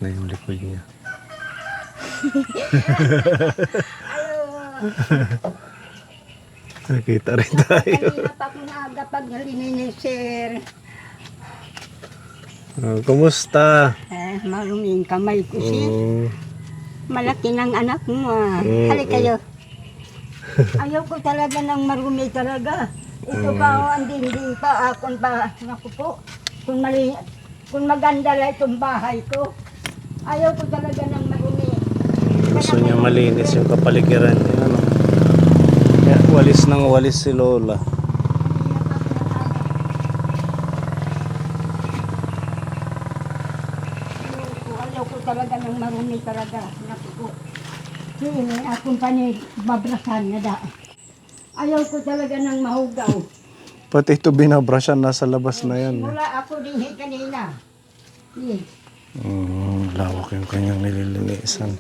na yung likod niya. Nakita rin tayo. Kanina pa akong aga pag nalinis, sir. Kumusta? Maruming kamay ko, sir. Oh. Malaki ng anak mo, ah. Halik kayo. Ayaw ko talaga ng marumi talaga. Ito pa, hindi pa, akon pa, naku po. Kung maganda lang itong bahay ko, ayaw ko talaga ng marumi. Gusto niya malinis yung kapaligiran niya. Ano? Kaya walis ng walis si Lola. Ayaw ko talaga ng marumi talaga. Naku po. Sige, akong mabrasan na da. Ayaw ko talaga ng mahugaw. Pati ito binabrasyan, nasa labas na yan. Simula ako din kanina. Yes. Lawak yung kanyang nililinisan.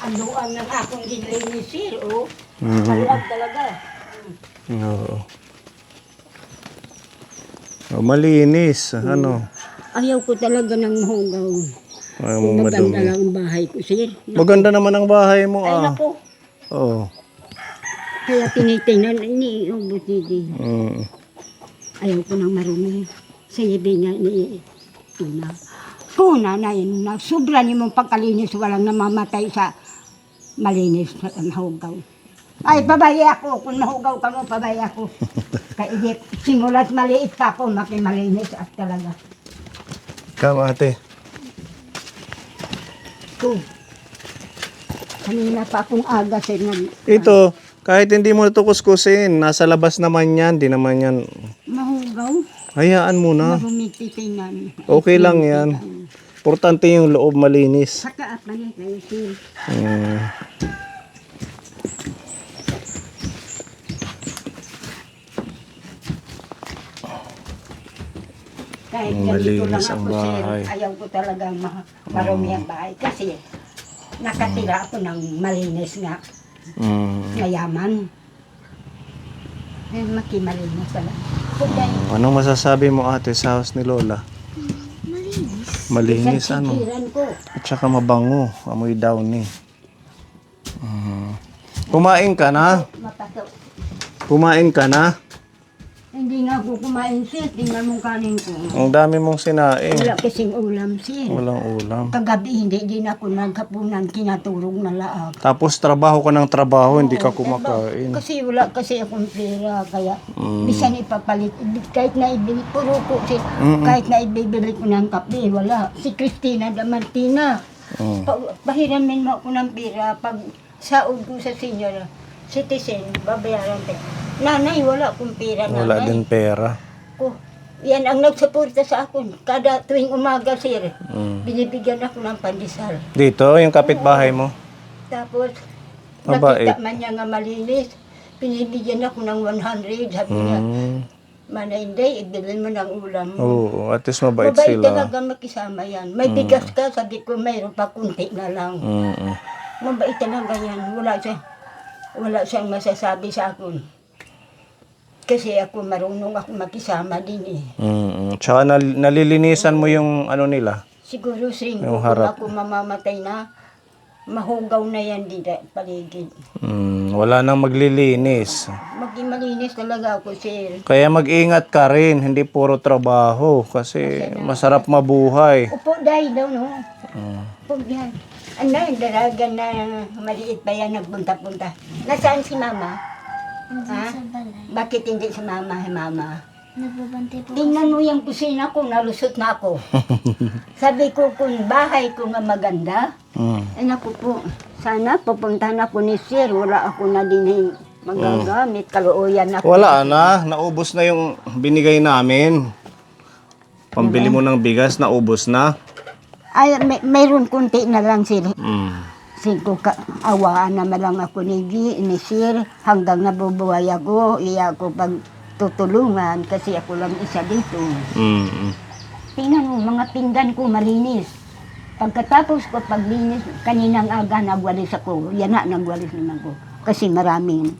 Anuan ng akong dinlinisir, oh. Malawag talaga. Oo. Oh, malinis. Ano? Ayaw ko talaga ng mahugaw. Ayaw Kung mong maganda madumi. lang ang bahay ko, sir. Maganda naman ang bahay mo, Ay, ah. naku. Oo. Kaya tinitingnan, iniubos din. Ayaw ko ng marumi. Sabi niya ni Tuna. Kuna na yun, na sobra niyo mong pagkalinis, walang namamatay sa malinis sa mahugaw. Ay, babaya ako. Kung mahugaw ka mo, babaya ako. Kaya simulat maliit pa ako, makimalinis at talaga. Come, ate. Ko. Kanina pa akong aga, sir. Ito, kahit hindi mo ito kuskusin, nasa labas naman yan, di naman yan. Mahugaw? Hayaan mo na. Marumititingnan. Okay lang yan. Importante yung loob malinis. Saka at mali kayo, sir. Kahit ganito lang Malinis ang ako, sir, bahay. ayaw ko talagang marumi ang bahay. Kasi nakatira ako ng malinis nga, mayaman. Makimalinis pala. Okay. Anong masasabi mo, ate, sa house ni Lola? Malinis, Isang ano? sikiran ko. At saka mabango. Amoy downy. Kumain ka na? Mapato. Kumain ka na? Hindi nga ako kumain, sir. Tingnan mong kanin ko. Ang dami mong sinaing. Wala kasing ulam, sir. Walang ulam. Kagabi, hindi din ako nagkapunan, kinatulog na laag. Tapos trabaho ka ng trabaho, hindi ka kumakain. Kasi wala kasi akong pera, kaya bisan ipapalit. Kahit na ibili, puro po, sir. Kahit na ibibili ko ng kape, wala. Si Christina Damartina, pahiramin mo ako ng pera pag saod ko sa senior citizen, babayaran tayo. Nanay, wala akong pera, nanay. Wala din pera. Ko, yan ang nagsuporta sa akin. Kada tuwing umaga, sir, binibigyan ako ng pandesal. Dito, yung kapitbahay mo. Tapos, Mabait. nakita man niya nga malinis, pinibigyan ako ng 100. Sabi niya, Mana hindi, ibili mo ng ulam mo. Oo, at least mabait Mabait sila. talaga makisama yan. May bigas ka, sabi ko, mayroon pa kunti na lang. Mabait talaga yan. Wala siyang masasabi sa akin. Kasi ako marunong ako makisama din eh. Tsaka nalilinisan mo yung ano nila. Siguro sing Yung kung harap. ako mamamatay na, mahugaw na yan dito paligid. Wala nang maglilinis. Maging malinis talaga ako, sir. Kaya mag-ingat ka rin, hindi puro trabaho. Kasi masarap mabuhay. Upo dahil daw, no? Upo dahil. Ano, dalagan na maliit pa yan nagpunta-punta. Nasaan si mama? Ha? Bakit hindi si mama? Mama? Nagbabantay po. Tingnan mo yung kusina ko, nalusot na ako. Sabi ko, kung bahay ko nga maganda, ay naku po, sana pupuntahan ako ni sir, wala ako na din magagamit, kaluoyan ako. Wala na, naubos na yung binigay namin. Pambili mo ng bigas, naubos na. Ay, mayroon kunti na lang sir. Siguro awaan naman lang ako ni sir, hanggang nabubuhay ako, iya ako pag tutulungan kasi ako lang isa dito. Tingnan mo, mga pinggan ko malinis. Pagkatapos ko paglinis, kaninang aga nagwalis ako. Yan na, nagwalis naman ko. Kasi maraming.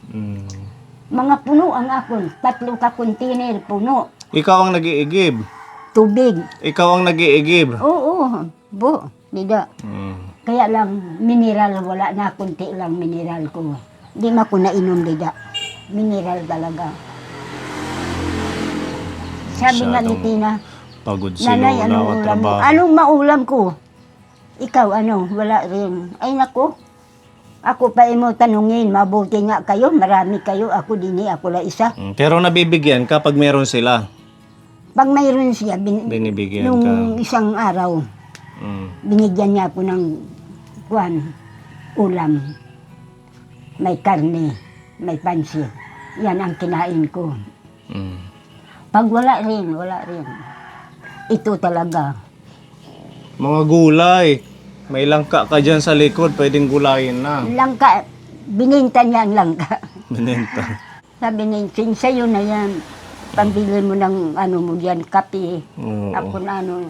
Mga puno ang akon. 3 ka container, puno. Ikaw ang nag-iigib. Tubig. Ikaw ang nag-iigib. Oo, Dida. Mm. Kaya lang, mineral, wala na, kunti lang mineral ko. Di ma ko nainom, Dida. Mineral talaga. Sabi nga ni Masyadong Tina, Pagod si nanay, Lola, anong ulam mo? trabaho. Anong maulam ko? Ikaw, ano? Wala rin. Ay, naku. Ako pa mo tanungin, mabuti nga kayo, marami kayo, ako dini, ako la isa. Pero nabibigyan ka pag meron sila. Pag mayroon siya, Binibigyan nung ka. isang araw, Mm. binigyan niya ako ng ulam. May karne, may pansit. Yan ang kinain ko. Mm. Pag wala rin. Ito talaga. Mga gulay. May langka ka dyan sa likod, pwedeng gulayin na. Langka, bininta niya ang langka. Binenta. Sabi ni Ching, sa'yo na yan. Pambili mo ng ano mo dyan, kape. Oo. Ako na ano.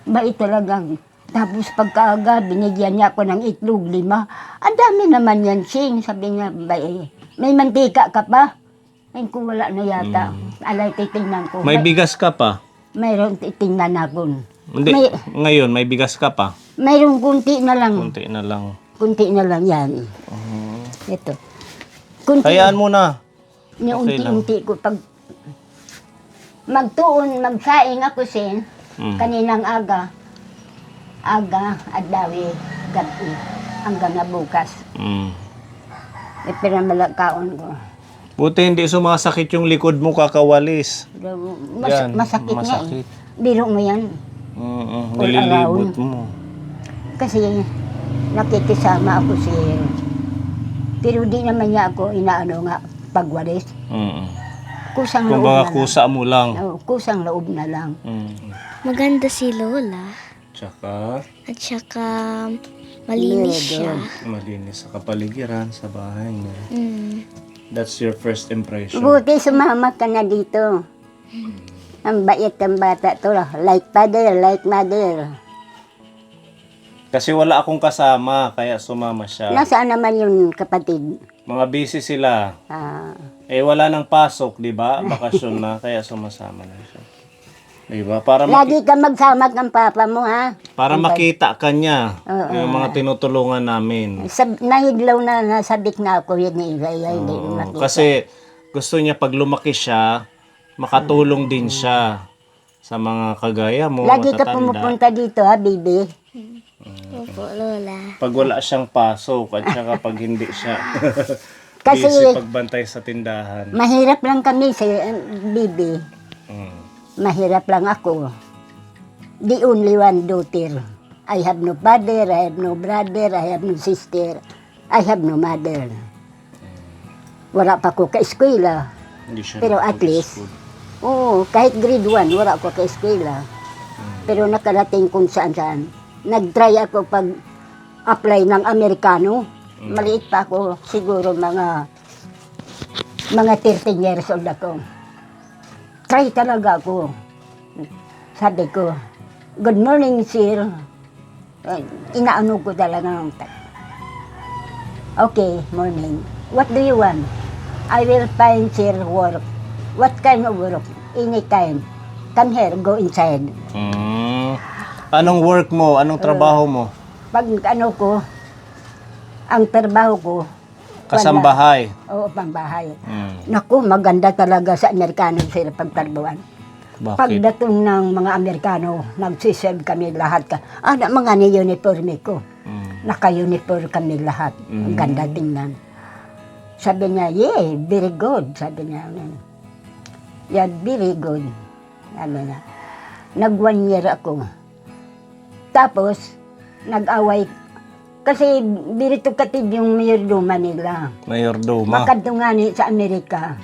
Bait talaga. Tapos pagkaaga, binigyan niya ako ng itlog, 5. Ang dami naman yan, Ching. Sabi niya, may mantika ka pa? Ay, kung wala na yata. Alay, titingnan ko. May bigas ka pa? Mayroon titingnan ako. Hindi. Ngayon, may bigas ka pa? Mayroong kunti na lang. Kunti na lang. Kunti na lang yan. Ito. Kunti. Hayaan mo na. Ni Okay lang. unti-unti ko pag magsaing ako sin, kaninang aga, adlawi, gabi, hanggang na bukas. Mm. Pero malakaon ko. Buti hindi sumasakit yung likod mo kakawalis. Yan, Masakit nga masakit. eh. Biro mo yan. Mm-mm. All Nililibot around. mo. Kasi nakikisama ako sir. Pero di naman niya ako inaano nga pagwalis. Mm-mm. Kusang loob Kumbaga na lang. kusa mo lang. Oo, kusang loob na lang. Maganda si Lola. Tsaka At saka malinis siya. malinis sa kapaligiran sa bahay niya. Mm. That's your first impression. Buti sumama ka na dito. Ang bait ng bata to. Like father, like mother. Kasi wala akong kasama, kaya sumama siya. Nasaan naman yung kapatid? Mga busy sila. Ah, Wala nang pasok, di ba? Bakasyon na, kaya sumasama na siya. Di ba? Para, lagi ka magsama ng papa mo, ha? para makita ka niya. Oo. Yung mga tinutulungan namin. Nahiglaw na, nasabik na ako yun. Hindi Oo. makita. Kasi gusto niya pag lumaki siya, makatulong din siya sa mga kagaya mo, Lagi ka matatanda. pumupunta dito, ha, baby? Opo, Lola. Pag wala siyang pasok at saka pag hindi siya Kasi- busy pagbantay sa tindahan. Mahirap lang kami sa baby. Mm. Mahirap lang ako. The only one daughter. I have no father, I have no brother, I have no sister, I have no mother. Wala pa ko ka-eskwela. Hindi siya Pero at least, oo, kahit grade 1, wala ko ka-eskwela. Pero nakarating kung saan-saan. Nag-try ako pag-apply ng Amerikano. Maliit pa ako, siguro mga 13 years old ako. Try talaga ako. Sabi ko, good morning, sir. Inaano ko talaga ng okay, morning. What do you want? I will find sir work. What kind of work? Any kind. Come here, go inside. Mm. Anong work mo? Anong trabaho mo? Pag ano ko, ang trabaho ko, Kasambahay. oo, pambahay. Mm. Naku, maganda talaga sa Amerikano sila pagtarbuan. Bakit? Pagdating ng mga Amerikano, nagsiserve kami lahat. Mga ni-uniforme ko. Mm. Naka-uniform kami lahat. Ang ganda tingnan. Sabi niya, yeah, very good. Sabi niya, yeah, very good. Sabi niya, nag-1 year ako. Tapos, nag-away. Kasi birito katid yung mayordoma nila. Mayordoma. Makadto nga ni sa Amerika,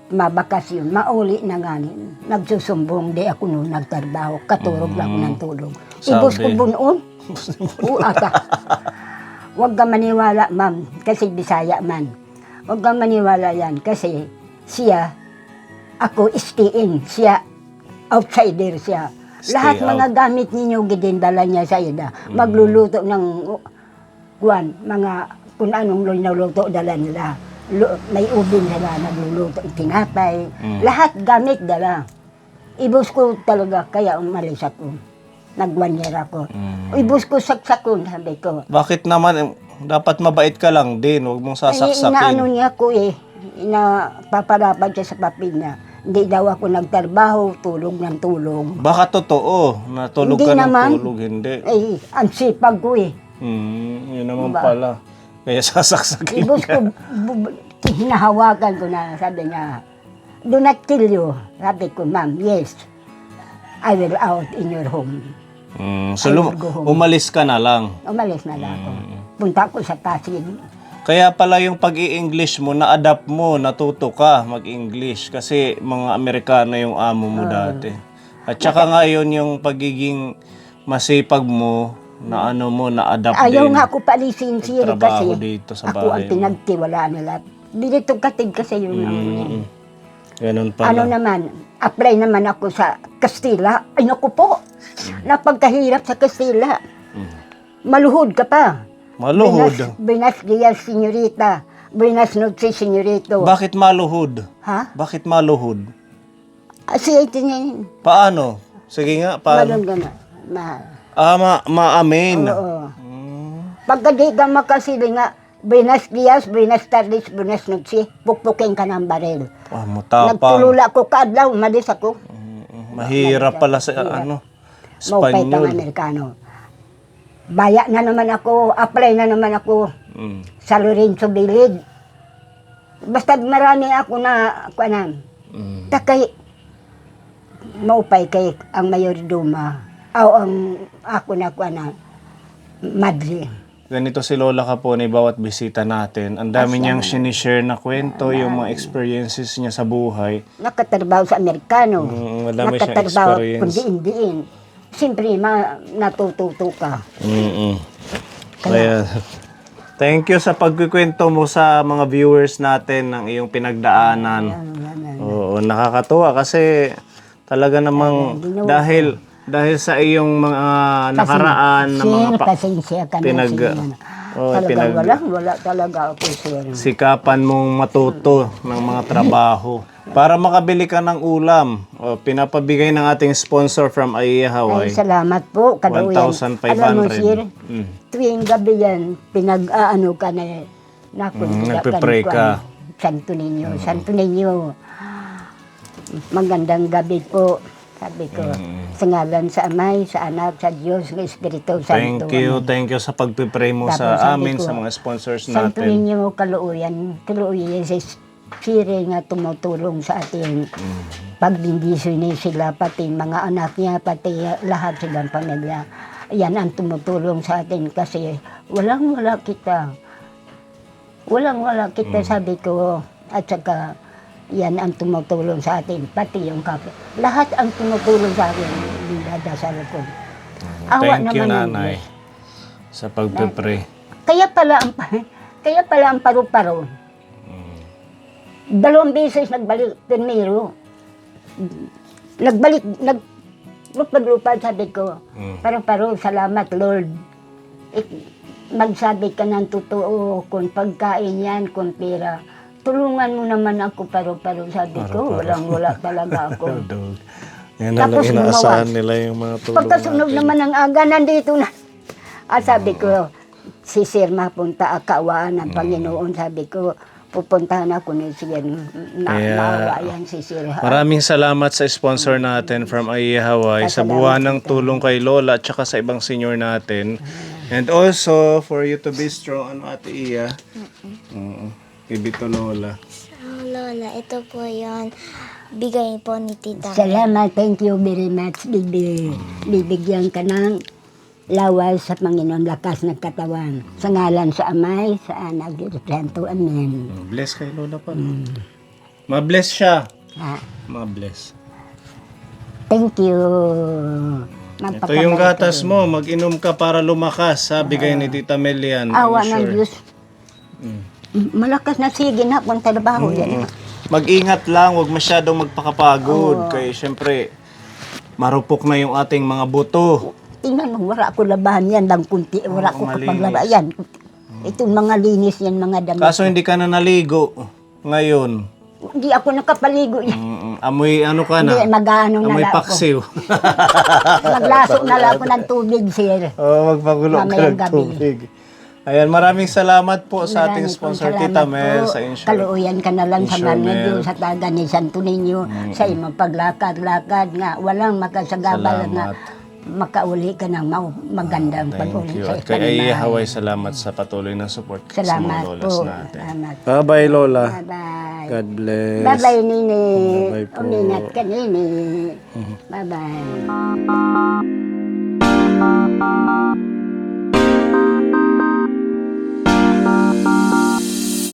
mabakasyon, mauli na nga ni. Nagsusumbong, di ako noon nagtrabaho. Katurog lang ako ng tulog. Ibus ko Sabi. bunon. Ata. Huwag ka maniwala, ma'am, kasi Bisaya man. Huwag ka maniwala yan, kasi siya, ako STN, siya, outsider siya. Stay Lahat out. mga gamit ninyo, gidindala niya sa ida. Magluluto ng, mga, kung anong luto, dala nila. May ubin nila, nagluluto, tinapay. Lahat gamit dala. Ibus ko talaga, kaya umalis ako. Nag-1 year ako. Ibus ko saksakon, sabi ko. Bakit naman, dapat mabait ka lang din, huwag mong Ay, inaano sasaksakin. niya ko paparapan siya sa papel niya. Hindi daw ako nagtrabaho, tulog ng tulog. Baka totoo, natulog Hindi ka ng naman. tulog, hindi. Ay, ang sipag ko Yun naman Diba? pala. Kaya sasaksakin Ibus ka. ko, hinahawakan ko na, sabi niya, do not kill you. Sabi ko, ma'am, yes. I will out in your home. So, I will go home. umalis ka na lang. Umalis na lang ako. Punta ko sa Pasig. Kaya pala yung pag-i-English mo, na-adapt mo, natuto ka mag-English. Kasi mga Amerikano yung amo mo dati. At saka ngayon yung pagiging masipag mo, na ano mo, na-adapt Ayaw din. nga ako palisin sir kasi Trabaho dito sa ako ang bahay mo. pinagtiwala nila. Dito katid kasi yun ang Ganun pala. ano naman, apply naman ako sa Kastila. Ay naku po, napagkahirap sa Kastila. Maluhod ka pa. Maluhod. Buenas días, senyorita. Buenas noches, senyorito. Bakit maluhod? Ha? Bakit maluhod? Asi ito niya. Paano? Sige nga, paano? Malong gana. Mahal. Maamin. Oo. Pagka di ka makasili nga, buenas días, buenas tardes, buenas noches, pukpukin ka ng baril. Ah, matapang. Nagtulula ko kaadlaw, umalis ako. Mahirap pala sa ano, Maupay pang Espanyol. Amerikano. Baya na naman ako, apply na naman ako sa Lorenzo Bilid. Basta marami ako na, kuanan. Takay, maupay kay ang mayordoma. O ang ako na kuanan, madre. Ganito si Lola Capone, bawat bisita natin. Ang dami niyang sinishare na kwento, yung mga experiences niya sa buhay. Nakatrabaho sa Amerikano. Madami siyang Nakatrabaho experience. kung diin-diin. Siyempre, natututo ka. Kaya, thank you sa pagkikwento mo sa mga viewers natin ng iyong pinagdaanan. Oo, nakakatuwa kasi talaga namang dahil sa iyong mga nakaraan na mga pasensya ka na sir. Wala talaga ako sir. sikapan mong matuto ng mga trabaho. Para makabili ka ng ulam, pinapabigay ng ating sponsor from AIA Hawaii. Ay, salamat po. Kaduyan. 1,500. Alam mo sir, tuwing gabi yan, pinag-aano ka na, nagpe-pray ka. Santo Niño, Santo Niño. Magandang gabi po. Sabi ko, sa ngalan sa Amay, sa Anak, sa Diyos, sa Espiritu Santo. Thank you sa pagpipray mo Tapos sa sabi amin, ko, sa mga sponsors Santo natin. Niño, kaluuyan sa sire nga tumutulong sa ating pagbindisyo ni sila, pati mga anak niya, pati lahat silang pamilya. Yan ang tumutulong sa atin kasi walang-wala kita. Walang-wala kita, sabi ko. At saka, yan ang tumutulong sa atin, pati yung kapwa. Lahat ang tumutulong sa akin, dinadasal ko. Awa Thank you, naman ng Nanay, Diyos. sa pagpipray. Kaya pala ang paru-paro. 2 beses nagbalik primero. Lupad-lupad sabi ko. Paru-paro, salamat Lord. Magsabi ka ng totoo kung pagkain yan, kung pera. Tulungan mo naman ako paru-paro, sabi ko. Walang-wala talaga ako. Yan na lang Tapos inaasahan lumawas. nila yung mga tulong Pagkasunog natin. naman ng aga, nandito na. Sabi ko, si Sir mapunta akawaan ng Panginoon. Sabi ko, pupuntahan ako ni Sir. Naawa yan si Sir. Maraming salamat sa sponsor natin from AIA Hawaii sa buwan ng tulong kay Lola at saka sa ibang senior natin. And also, for you to be strong, Ate Iya? Ibito Lola. Oh, Lola, ito po yon bigay po ni Tita. Salamat, thank you very much, baby. Bibigyan ka ng lawas sa Panginoon, lakas ng katawan. Sa ngalan sa Amay, sa Anak, Santo, Amen. Bless kay Lola pa. Ma-bless siya. Ha? Ma-bless. Thank you. Ito yung gatas mo, mag-inom ka para lumakas, sabi kay ni Tita Melian. Awa I'm ng sure. Diyos. Malakas na sige na kung trabaho yan. Mag-ingat lang, huwag masyadong magpakapagod. Kaya syempre, marupok na yung ating mga buto. Tingnan mo, wala ako labahan yan lang kunti. Wala ko malinis. kapaglabahan yan. Itong mga linis yan, mga damit. Kaso hindi ka na naligo ngayon. di ako nakapaligo. Amoy ano ka Hindi, na? mag-ano na Amoy lang ako. paksiw. Maglaso na lang ako ng tubig, sir. Magpagulo ka Mamayang ng gabi. tubig. Ayan, maraming salamat po sa ating Maraming sponsor, pong Tita salamat Mel, po. sa insurance. Kaluuyan ka na lang sa Insure mga Mel. Diyos sa taga ni Santo Niño sa imong paglakad-lakad nga walang makasagabal nga Salamat. makauli ka ng magandang Thank pag-uli you. sa At kay ikanimahay. Haway, salamat sa patuloy na support sa mga Salamat lolas po. natin. Salamat. Bye-bye, Lola. Bye-bye. God bless. Bye-bye, Nini. Bye-bye po. Umingat ka, Nini. Bye-bye.